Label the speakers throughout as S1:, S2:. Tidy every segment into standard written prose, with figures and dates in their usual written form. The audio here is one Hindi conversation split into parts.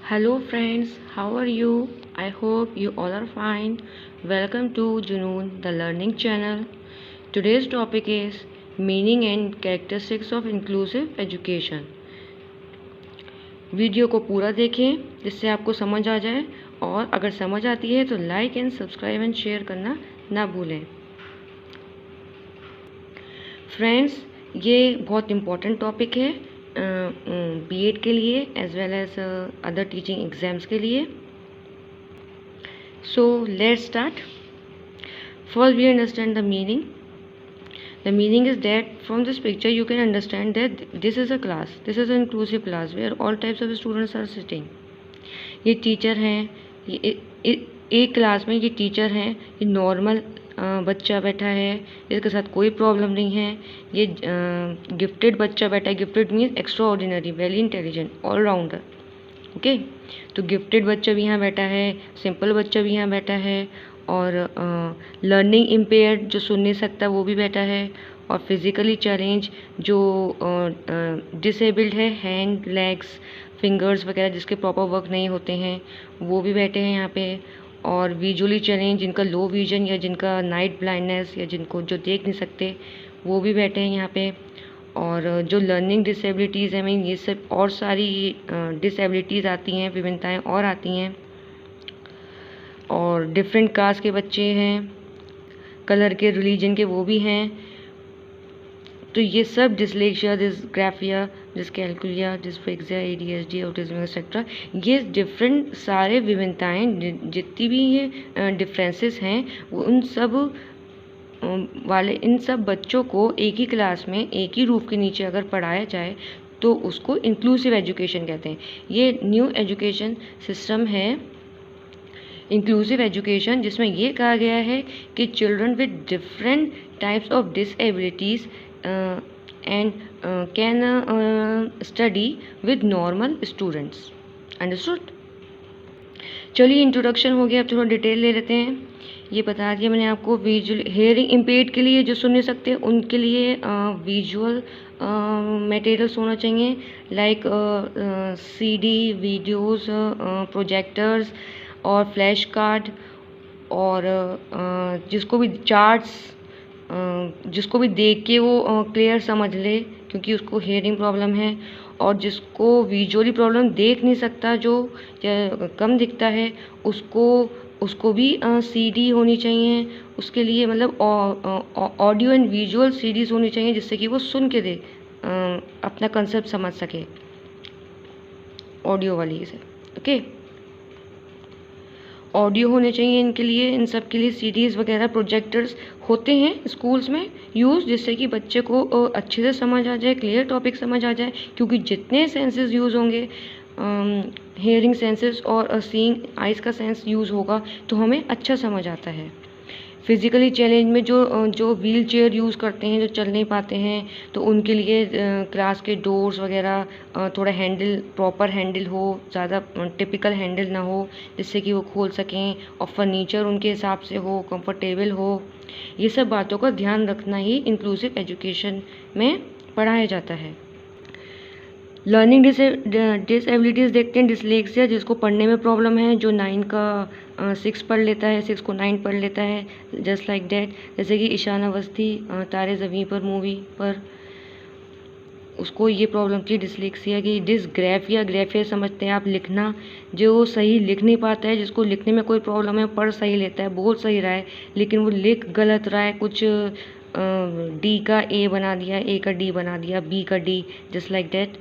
S1: Hello friends, how are you? I hope you all are fine. Welcome to Junoon, the learning channel. Today's topic is meaning and characteristics of inclusive education. Video को पूरा देखें जिससे आपको समझ आ जाए और अगर समझ आती है तो like and subscribe and share करना ना भूलें। फ्रेंड्स, ये बहुत इम्पोर्टेंट टॉपिक है बीएड के लिए as well as other teaching exams के लिए। So let's start. First we understand the meaning. The meaning is that from this picture you can understand that this is a class, this is an inclusive class where all types of students are sitting. ये टीचर हैं, ये एक क्लास में ये टीचर हैं, ये नॉर्मल बच्चा बैठा है जिसके साथ कोई प्रॉब्लम नहीं है, ये गिफ्टेड बच्चा बैठा है। Gifted means extraordinary, very intelligent, allrounder. Okay, तो गिफ्टेड बच्चा भी यहाँ बैठा है, सिंपल बच्चा भी यहाँ बैठा है, और लर्निंग इम्पेयर्ड जो सुन नहीं सकता वो भी बैठा है, और फिज़िकली चैलेंज जो डिसेबल्ड है, हैंड, लेग्स, फिंगर्स वगैरह जिसके प्रॉपर वर्क नहीं होते हैं वो भी बैठे हैं यहाँ पे, और विजुअली चैलेंज जिनका लो विजन या जिनका नाइट ब्लाइंडनेस या जिनको जो देख नहीं सकते वो भी बैठे हैं यहाँ पे, और जो लर्निंग डिसेबिलिटीज़ हैं, मीन ये सब और सारी डिसेबिलिटीज़ आती हैं, विभिन्नताएं और आती हैं, और डिफरेंट कास्ट के बच्चे हैं, कलर के, रिलीजन के वो भी हैं। तो ये सब dyslexia, dysgraphia, dyscalculia, dyspraxia, ADHD, autism etcetera, ये डिफरेंट सारे विभिन्नताएं जितनी भी ये डिफरेंसेस हैं वो उन सब वाले इन सब बच्चों को एक ही क्लास में एक ही रूफ के नीचे अगर पढ़ाया जाए तो उसको इंक्लूसिव एजुकेशन कहते हैं। ये न्यू एजुकेशन सिस्टम है इंक्लूसिव एजुकेशन, जिसमें ये कहा गया है कि children with different types of disabilities and can study with normal students. Understood? चलिए, इंट्रोडक्शन हो गया, अब थोड़ा डिटेल ले लेते हैं। ये बता दिया मैंने आपको। विजुअल हेयरिंग इम्पेयर्ड के लिए जो सुन नहीं सकते उनके लिए विजुअल मटेरियल्स होना चाहिए, लाइक सीडी, वीडियोस, प्रोजेक्टर्स और फ्लैश कार्ड, और जिसको भी चार्ट्स, जिसको भी देख के वो क्लियर समझ ले क्योंकि उसको हेयरिंग प्रॉब्लम है, और जिसको विजुअली प्रॉब्लम देख नहीं सकता, जो कम दिखता है, उसको भी सीडी होनी चाहिए उसके लिए, मतलब ऑडियो एंड विजुअल सीडीज़ होनी चाहिए जिससे कि वो सुन के दे अपना कंसेप्ट समझ सके ऑडियो वाली से। ओके, ऑडियो होने चाहिए इनके लिए, इन सब के लिए सीडीज़ वगैरह, प्रोजेक्टर्स होते हैं स्कूल्स में यूज़, जिससे कि बच्चे को अच्छे से समझ आ जाए, क्लियर टॉपिक समझ आ जाए, क्योंकि जितने सेंसेस यूज़ होंगे, हेयरिंग सेंसेस और सीइंग आइज़ का सेंस यूज़ होगा तो हमें अच्छा समझ आता है। फिज़िकली चैलेंज में जो व्हील चेयर यूज़ करते हैं, जो चल नहीं पाते हैं, तो उनके लिए क्लास के डोर्स वगैरह थोड़ा हैंडल, प्रॉपर हैंडल हो, ज़्यादा टिपिकल हैंडल ना हो जिससे कि वो खोल सकें, और फर्नीचर उनके हिसाब से हो, कंफर्टेबल हो। ये सब बातों का ध्यान रखना ही इंक्लूसिव एजुकेशन में पढ़ाया जाता है। लर्निंग डिसेबिलिटीज़ देखते हैं। डिसलेक्सिया, जिसको पढ़ने में प्रॉब्लम है, जो 9 का 6 पढ़ लेता है, 6 को 9 पढ़ लेता है, जस्ट लाइक डैट। जैसे कि ईशान अवस्थी तारे ज़मीं पर मूवी पर, उसको ये प्रॉब्लम थी डिसलेक्सिया की। डिसग्राफिया, ग्राफिया समझते हैं आप, लिखना, जो सही लिख नहीं पाता है, जिसको लिखने में कोई प्रॉब्लम है, पढ़ सही लेता है, बोल सही रहा है, लेकिन वो लिख गलत रहा है, कुछ डी का ए बना दिया, ए का डी बना दिया, बी का D, just like that.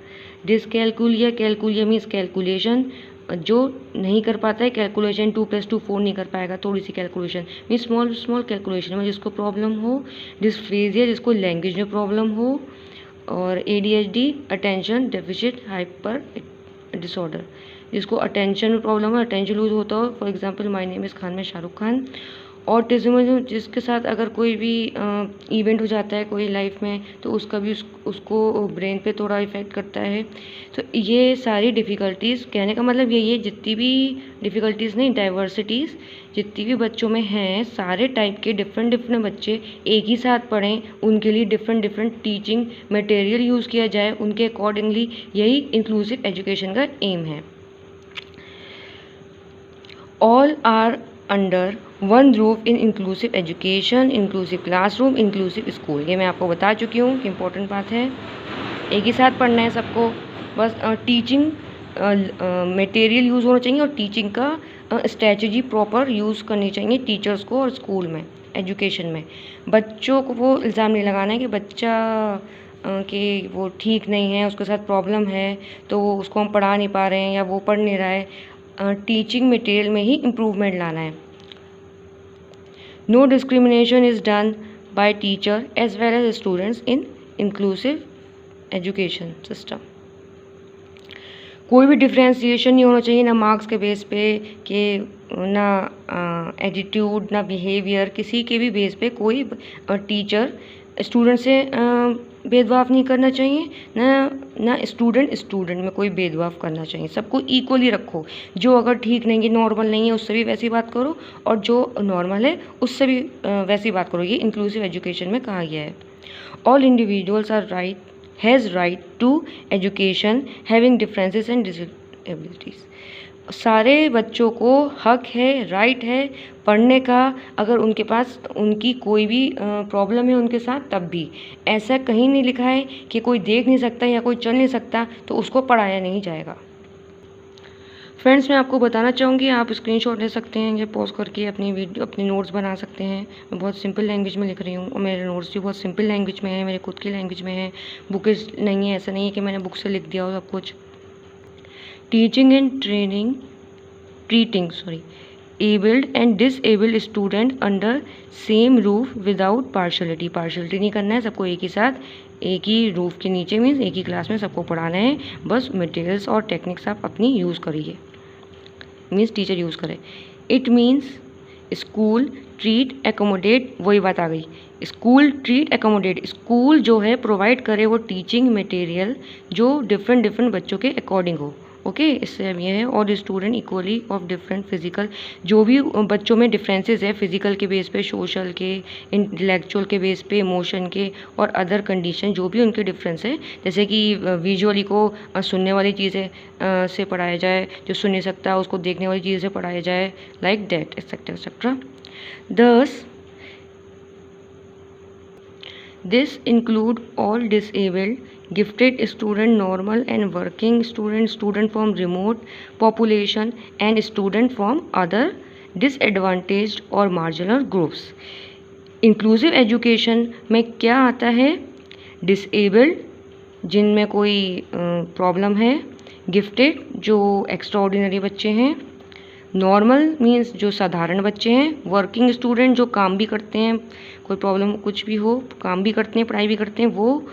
S1: Dyscalculia, calculia means calculation, जो नहीं कर पाता है कैलकुलेशन, 2 + 2 4 नहीं कर पाएगा, थोड़ी सी कैलकुलेशन मीन्स स्मॉल कैलकुलेशन में जिसको प्रॉब्लम हो। डिस्फ्रेजिया, जिसको लैंग्वेज में प्रॉब्लम हो, और ADHD, attention deficit hyper disorder, जिसको अटेंशन में प्रॉब्लम है, अटेंशन लूज होता हो, for example my name is Khan में शाहरुख खान। ऑटिज्म, जिसके साथ अगर कोई भी इवेंट हो जाता है कोई लाइफ में तो उसका भी उसको ब्रेन पे थोड़ा इफ़ेक्ट करता है। तो ये सारी डिफ़िकल्टीज़, कहने का मतलब यही है, जितनी भी डिफ़िकल्टीज़ नहीं, डाइवर्सिटीज़ जितनी भी बच्चों में हैं, सारे टाइप के डिफरेंट बच्चे एक ही साथ पढ़ें, उनके लिए डिफरेंट टीचिंग मटेरियल यूज़ किया जाए, उनके अकॉर्डिंगली, यही इंक्लूसिव एजुकेशन का एम है। All are under one roof in inclusive education, inclusive classroom, inclusive school. ये मैं आपको बता चुकी हूँ कि इम्पोर्टेंट बात है, एक ही साथ पढ़ना है सबको। बस टीचिंग मटेरियल यूज़ होना चाहिए और टीचिंग का स्ट्रेटजी प्रॉपर यूज़ करनी चाहिए टीचर्स को और स्कूल में, एजुकेशन में। बच्चों को वो इल्ज़ाम नहीं लगाना है कि बच्चा कि वो ठीक नहीं है, उसके साथ प्रॉब्लम है तो उसको हम पढ़ा नहीं पा रहे हैं या वो पढ़ नहीं रहा है। टीचिंग मटेरियल में ही इम्प्रूवमेंट लाना है। No discrimination is done by teacher as well as students in inclusive education system. कोई भी डिफ्रेंशिएशन नहीं होना चाहिए, ना मार्क्स के बेस पे कि ना एटीट्यूड, ना बिहेवियर, किसी के भी बेस पे कोई टीचर स्टूडेंट से भेदभाव नहीं करना चाहिए, ना स्टूडेंट में कोई भेदभाव करना चाहिए। सबको इक्वली रखो, जो अगर ठीक नहीं है, नॉर्मल नहीं है, उससे भी वैसी बात करो और जो नॉर्मल है उससे भी वैसी बात करो। ये इंक्लूसिव एजुकेशन में कहा गया है। All individuals are has right to education having differences and disabilities. सारे बच्चों को हक है, राइट है पढ़ने का, अगर उनके पास उनकी कोई भी प्रॉब्लम है उनके साथ तब भी। ऐसा कहीं नहीं लिखा है कि कोई देख नहीं सकता या कोई चल नहीं सकता तो उसको पढ़ाया नहीं जाएगा। फ्रेंड्स, मैं आपको बताना चाहूँगी, आप स्क्रीनशॉट ले सकते हैं या पॉज करके अपनी नोट्स बना सकते हैं। मैं बहुत सिंपल लैंग्वेज में लिख रही हूँ और मेरे नोट्स भी बहुत सिंपल लैंग्वेज में है, मेरे खुद की लैंग्वेज में है, बुकिश नहीं है। ऐसा नहीं है कि मैंने बुक से लिख दिया हो सब कुछ। Teaching and treating abled and disabled student under same roof without partiality नहीं करना है, सबको एक ही साथ एक ही रूफ के नीचे मीन्स एक ही क्लास में सबको पढ़ाना है। बस मटेरियल्स और टेक्निक्स आप अपनी यूज़ करिए, मीन्स टीचर यूज़ करे। It means school treat accommodate, वही बात आ गई, स्कूल ट्रीट एकोमोडेट, स्कूल जो है प्रोवाइड करे वो टीचिंग मटेरियल जो डिफरेंट बच्चों के अकॉर्डिंग हो। ओके, इससे अब ये है और student equally of different physical, जो भी बच्चों में डिफरेंसेस है फिजिकल के बेस पे, सोशल के, इंटेलेक्चुअल के बेस पे, इमोशन के और अदर कंडीशन जो भी उनके डिफरेंस है, जैसे कि विजुअली को सुनने वाली चीज़ें से पढ़ाया जाए, जो सुन नहीं सकता उसको देखने वाली चीज़ें से पढ़ाया जाए, like that etcetera etcetera. Thus, this include all disabled, gifted student, normal and working student, student from remote population and student from other disadvantaged और marginal groups। इंक्लूसिव एजुकेशन में क्या आता है? डिसेबल्ड जिनमें कोई प्रॉब्लम है, गिफ्टेड जो एक्स्ट्राऑर्डिनरी बच्चे हैं, नॉर्मल मीन्स जो साधारण बच्चे हैं, वर्किंग स्टूडेंट जो काम भी करते हैं, कोई प्रॉब्लम कुछ भी हो काम भी करते हैं, पढ़ाई भी करते हैं वो,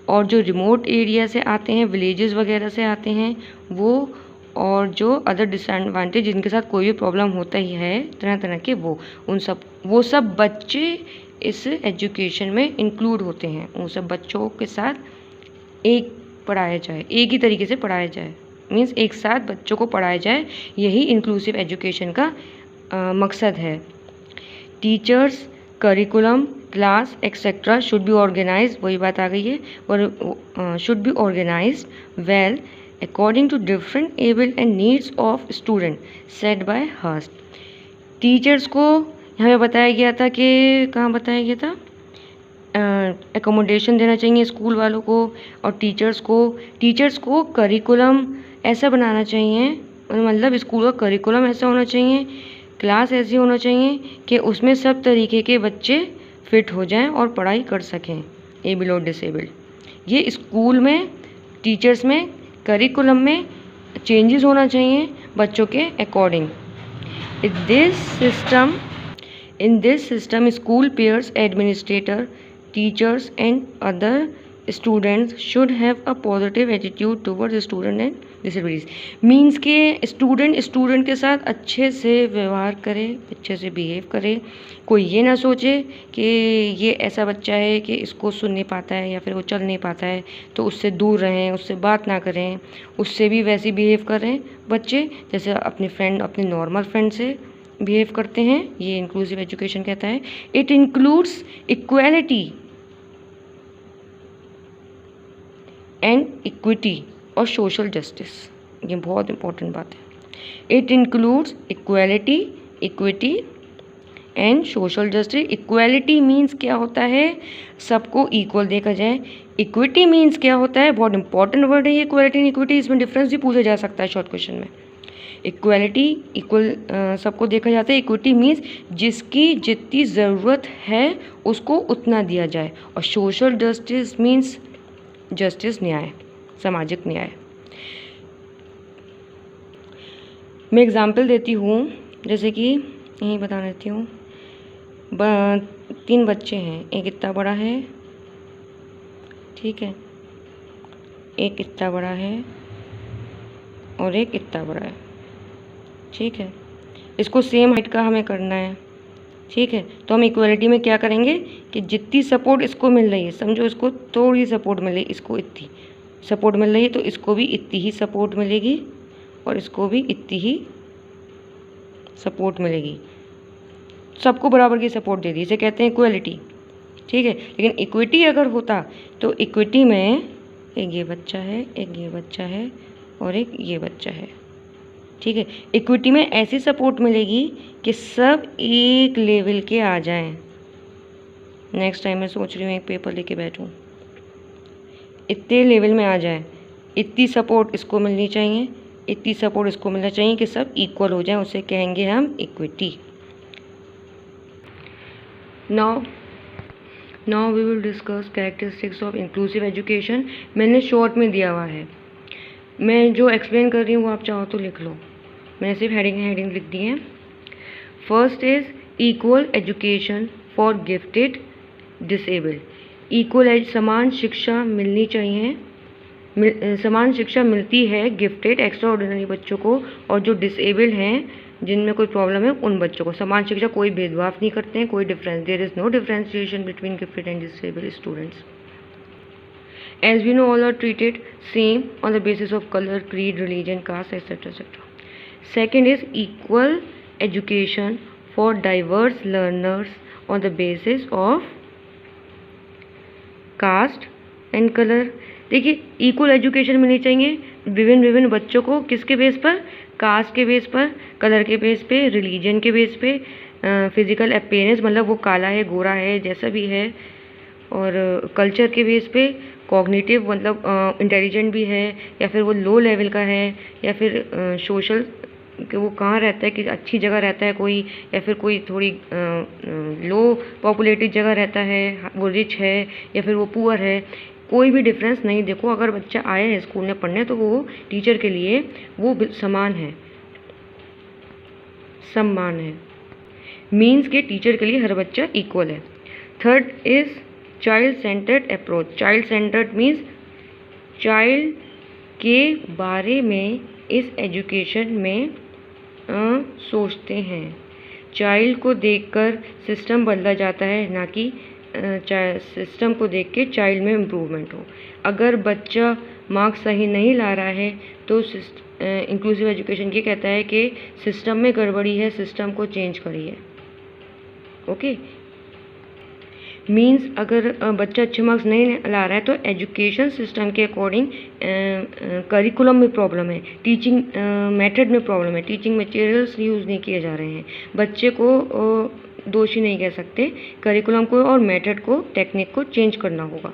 S1: और जो रिमोट एरिया से आते हैं, विलेजेस वगैरह से आते हैं वो, और जो अदर डिसएडवांटेज जिनके साथ कोई भी प्रॉब्लम होता ही है तरह तरह के वो सब बच्चे इस एजुकेशन में इंक्लूड होते हैं। उन सब बच्चों के साथ एक पढ़ाया जाए, एक ही तरीके से पढ़ाया जाए, मीन्स एक साथ बच्चों को पढ़ाया जाए, यही इंक्लूसिव एजुकेशन का मकसद है। Teachers, curriculum, class etcetera should be organise, वही बात आ गई है, और should be organise well according to different able and needs of student set by Hurst. Teachers को यहाँ पे बताया गया था कि कहाँ बताया गया था, एकोमोडेशन देना चाहिए स्कूल वालों को, और टीचर्स को करिकुलम ऐसा बनाना चाहिए, मतलब स्कूल का करिकुलम ऐसा होना चाहिए, क्लास ऐसी होना चाहिए कि उसमें सब तरीके के बच्चे फिट हो जाएं और पढ़ाई कर सकें, एबल और डिसेबल्ड। ये स्कूल में, टीचर्स में, करिकुलम में चेंजेस होना चाहिए बच्चों के according. In this system, school peers, administrator, teachers and other students should have a positive attitude towards student and disabilities। Means के स्टूडेंट के साथ अच्छे से व्यवहार करे, अच्छे से बिहेव करे, कोई ये ना सोचे कि ये ऐसा बच्चा है कि इसको सुन नहीं पाता है या फिर वो चल नहीं पाता है तो उससे दूर रहें, उससे बात ना करें, उससे भी वैसे बिहेव करें बच्चे जैसे अपने नॉर्मल फ्रेंड से बिहेव करते हैं। ये इंक्लूसिव एजुकेशन कहता है। It includes equality and equity और सोशल जस्टिस, ये बहुत इंपॉर्टेंट बात है। It includes equality, equity and social justice. Equality means क्या होता है, सबको इक्वल देखा जाए। इक्विटी मीन्स क्या होता है, बहुत इंपॉर्टेंट वर्ड है ये इक्वालिटी एंड इक्विटी, इसमें डिफरेंस भी पूछा जा सकता है शॉर्ट क्वेश्चन में। इक्वालिटी इक्वल सबको देखा जाता है। इक्विटी मीन्स जिसकी जितनी ज़रूरत है उसको उतना दिया जाए। और सोशल जस्टिस मीन्स जस्टिस, न्याय, सामाजिक न्याय। मैं एग्जाम्पल देती हूँ, जैसे कि यहीं बता देती हूँ। 3 बच्चे हैं, एक इतना बड़ा है, ठीक है, एक इतना बड़ा है और एक इतना बड़ा है, ठीक है। इसको सेम हाइट का हमें करना है, ठीक है। तो हम इक्वालिटी में क्या करेंगे कि जितनी सपोर्ट इसको मिल रही है, समझो इसको थोड़ी सपोर्ट मिल रही है, इसको इतनी सपोर्ट मिल रही है, तो इसको भी इतनी ही सपोर्ट मिलेगी और इसको भी इतनी ही सपोर्ट मिलेगी। सबको बराबर की सपोर्ट दे दी, इसे कहते हैं इक्वालिटी, ठीक है। लेकिन इक्विटी अगर होता तो इक्विटी में एक ये बच्चा है, एक ये बच्चा है और एक ये बच्चा है, ठीक है। इक्विटी में ऐसी सपोर्ट मिलेगी कि सब एक लेवल के आ जाएं। नेक्स्ट टाइम मैं सोच रही हूँ एक पेपर लेके बैठूँ, इतने लेवल में आ जाए, इतनी सपोर्ट इसको मिलनी चाहिए, इतनी सपोर्ट इसको मिलना चाहिए कि सब इक्वल हो जाए, उसे कहेंगे हम equity. Now we will discuss characteristics of inclusive education. मैंने शॉर्ट में दिया हुआ है, मैं जो एक्सप्लेन कर रही हूँ वो आप चाहो तो लिख लो, मैंने सिर्फ हेडिंग लिख दी है। First is equal education for gifted disabled. Equal as, समान शिक्षा मिलनी चाहिए, समान शिक्षा मिलती है गिफ्टेड एक्स्ट्रा ऑर्डिनरी बच्चों को, और जो डिसेबल्ड हैं जिनमें कोई प्रॉब्लम है उन बच्चों को समान शिक्षा, कोई भेदभाव नहीं करते हैं, कोई difference, there is no differentiation between gifted and disabled students. As we know, all are treated same on the basis of color, creed, religion, caste, etc. etc. Second is equal education for diverse learners on the basis of caste and color. देखिए, इक्वल एजुकेशन मिलनी चाहिए विभिन्न बच्चों को, किसके बेस पर, कास्ट के बेस पर, कलर के बेस पे, रिलीजन के बेस पे, फिजिकल अपीयरेंस मतलब वो काला है, गोरा है, जैसा भी है, और कल्चर के बेस पे, कॉग्निटिव मतलब इंटेलिजेंट भी है या फिर वो लो लेवल का है, या फिर सोशल कि वो कहाँ रहता है, कि अच्छी जगह रहता है कोई, या फिर कोई थोड़ी लो पॉपुलेटेड जगह रहता है, वो रिच है या फिर वो पुअर है, कोई भी डिफरेंस नहीं। देखो, अगर बच्चा आया है स्कूल में पढ़ने तो वो टीचर के लिए वो समान है, सम्मान है, मीन्स के टीचर के लिए हर बच्चा इक्वल है। Third is child centred approach. Child centred means child के बारे में इस एजुकेशन में सोचते हैं। चाइल्ड को देखकर सिस्टम बदला जाता है, ना कि सिस्टम को देख के चाइल्ड में इम्प्रूवमेंट हो। अगर बच्चा मार्क्स सही नहीं ला रहा है तो इंक्लूसिव एजुकेशन ये कहता है कि सिस्टम में गड़बड़ी है, सिस्टम को चेंज करिए। ओके, मीन्स अगर बच्चा अच्छे मार्क्स नहीं ला रहा है तो एजुकेशन सिस्टम के अकॉर्डिंग करिकुलम में प्रॉब्लम है, टीचिंग मेथड में प्रॉब्लम है, टीचिंग मटेरियल्स यूज़ नहीं किए जा रहे हैं। बच्चे को दोषी नहीं कह सकते, करिकुलम को और मेथड को, टेक्निक को चेंज करना होगा।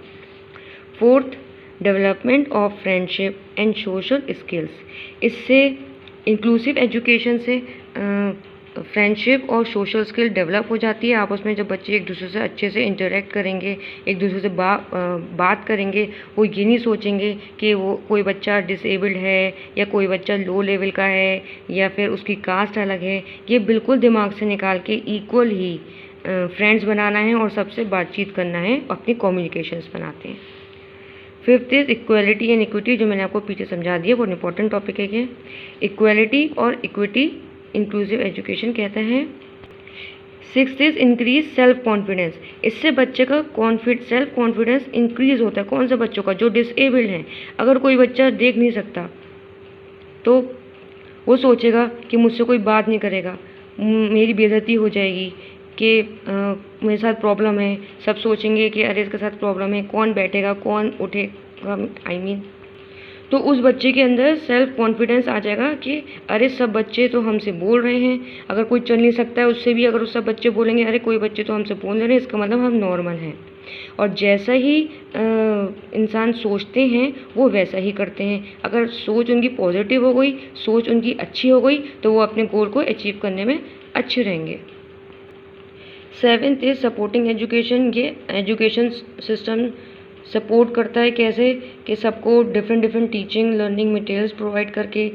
S1: Fourth, development of friendship and social skills. इससे इंक्लूसिव एजुकेशन से फ्रेंडशिप और सोशल स्किल डेवलप हो जाती है। आपस में जब बच्चे एक दूसरे से अच्छे से इंटरेक्ट करेंगे, एक दूसरे से बात करेंगे, वो ये नहीं सोचेंगे कि वो कोई बच्चा डिसेबल्ड है या कोई बच्चा लो लेवल का है या फिर उसकी कास्ट अलग है। ये बिल्कुल दिमाग से निकाल के इक्वल ही फ्रेंड्स बनाना है और सबसे बातचीत करना है, अपनी कम्युनिकेशंस बनाते हैं। Fifth is equality and equity, जो मैंने आपको पीछे समझा दिया, बहुत इंपॉर्टेंट टॉपिक है ये। इक्वालिटी और इक्विटी इंक्लूसिव एजुकेशन कहते हैं। Sixth is increase self confidence. इससे बच्चे का सेल्फ कॉन्फिडेंस इंक्रीज होता है। कौन सा बच्चों का, जो डिसेबल्ड हैं। अगर कोई बच्चा देख नहीं सकता तो वो सोचेगा कि मुझसे कोई बात नहीं करेगा, मेरी बेइज्जती हो जाएगी, कि मेरे साथ प्रॉब्लम है, सब सोचेंगे कि अरे इसके साथ प्रॉब्लम है, कौन बैठेगा, कौन उठेगा, तो उस बच्चे के अंदर सेल्फ कॉन्फिडेंस आ जाएगा कि अरे सब बच्चे तो हमसे बोल रहे हैं, अगर कोई चल नहीं सकता है उससे भी अगर सब बच्चे बोलेंगे अरे कोई बच्चे तो हमसे बोल रहे हैं, इसका मतलब हम नॉर्मल हैं। और जैसा ही इंसान सोचते हैं वो वैसा ही करते हैं। अगर सोच उनकी पॉजिटिव हो गई, सोच उनकी अच्छी हो गई, तो वो अपने गोल को अचीव करने में अच्छे रहेंगे। 7th is supporting education. ये एजुकेशन सिस्टम सपोर्ट करता है कैसे कि सबको different different teaching learning materials provide करके,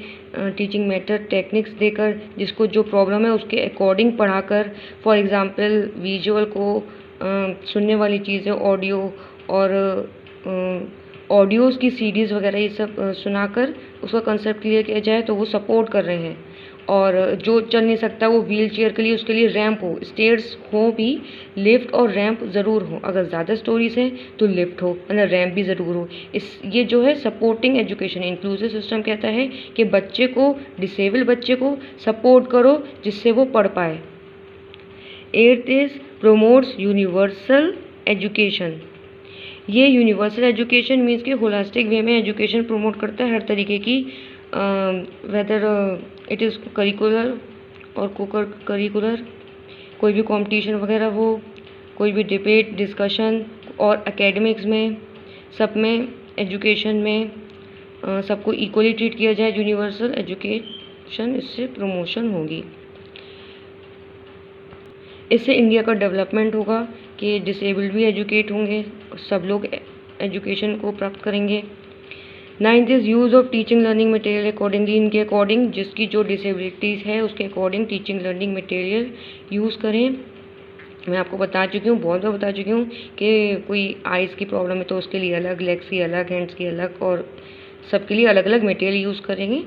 S1: टीचिंग मेथड टेक्निक्स देकर, जिसको जो प्रॉब्लम है उसके अकॉर्डिंग पढ़ाकर। फॉर एग्जांपल विजुअल को सुनने वाली चीज़ें ऑडियो और ऑडियोज़ की सीडीज़ वगैरह ये सब सुनाकर उसका कंसेप्ट क्लियर किया जाए, तो वो सपोर्ट कर रहे हैं। और जो चल नहीं सकता वो व्हील चेयर के लिए उसके लिए रैंप हो, स्टेयर्स हो भी, लिफ्ट और रैंप ज़रूर हो। अगर ज़्यादा स्टोरीज हैं तो लिफ्ट हो, मतलब रैंप भी ज़रूर हो। ये जो है सपोर्टिंग एजुकेशन, इंक्लूसिव सिस्टम कहता है कि बच्चे को, डिसेबल बच्चे को सपोर्ट करो जिससे वो पढ़ पाए। 8th is promotes universal education. ये यूनिवर्सल एजुकेशन मीन्स कि होलिस्टिक वे में एजुकेशन प्रमोट करता है हर तरीके की, वेदर इट इज़ करिकुलर और को करिकुलर, कोई भी कंपटीशन वगैरह हो, कोई भी डिबेट डिस्कशन, और एकेडमिक्स में, सब में, एजुकेशन में सबको इक्वली ट्रीट किया जाए। यूनिवर्सल एजुकेशन, इससे प्रमोशन होगी। इससे इंडिया का डेवलपमेंट होगा कि डिसेबल्ड भी एजुकेट होंगे, सब लोग एजुकेशन को प्राप्त करेंगे। 9th is use of teaching learning material accordingly, इनके अकॉर्डिंग, जिसकी जो डिसेबिलिटीज़ है उसके according teaching learning material use करें। मैं आपको बता चुकी हूँ, बहुत बार बता चुकी हूँ कि कोई आइज़ की प्रॉब्लम है तो उसके लिए अलग, लेग्स की अलग, हैंड्स की अलग, और सबके लिए अलग अलग मटेरियल यूज़ करेंगे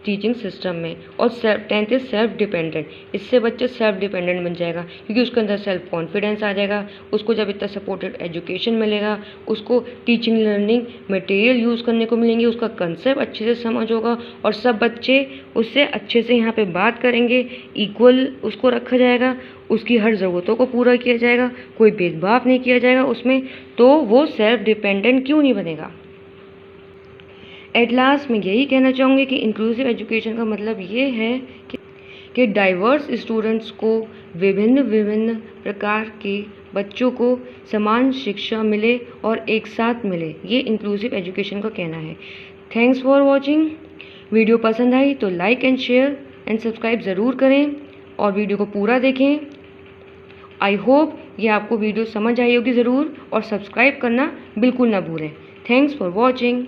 S1: टीचिंग सिस्टम में। और 10th इज सेल्फ डिपेंडेंट। इससे बच्चे सेल्फ डिपेंडेंट बन जाएगा क्योंकि उसके अंदर सेल्फ कॉन्फिडेंस आ जाएगा। उसको जब इतना सपोर्टेड एजुकेशन मिलेगा, उसको टीचिंग लर्निंग मटेरियल यूज़ करने को मिलेंगे, उसका कंसेप्ट अच्छे से समझ होगा, और सब बच्चे उससे अच्छे से यहाँ पे बात करेंगे, इक्वल उसको रखा जाएगा, उसकी हर ज़रूरतों को पूरा किया जाएगा, कोई भेदभाव नहीं किया जाएगा उसमें, तो वो सेल्फ डिपेंडेंट क्यों नहीं बनेगा। एट लास्ट मैं यही कहना चाहूँगी कि इंक्लूसिव एजुकेशन का मतलब ये है कि डाइवर्स स्टूडेंट्स को, विभिन्न विभिन्न प्रकार के बच्चों को समान शिक्षा मिले और एक साथ मिले, ये इंक्लूसिव एजुकेशन का कहना है। Thanks for watching. वीडियो पसंद आई तो like and share and subscribe ज़रूर करें और वीडियो को पूरा देखें। आई होप ये आपको वीडियो समझ आई होगी ज़रूर, और सब्सक्राइब करना बिल्कुल ना भूलें। Thanks for watching.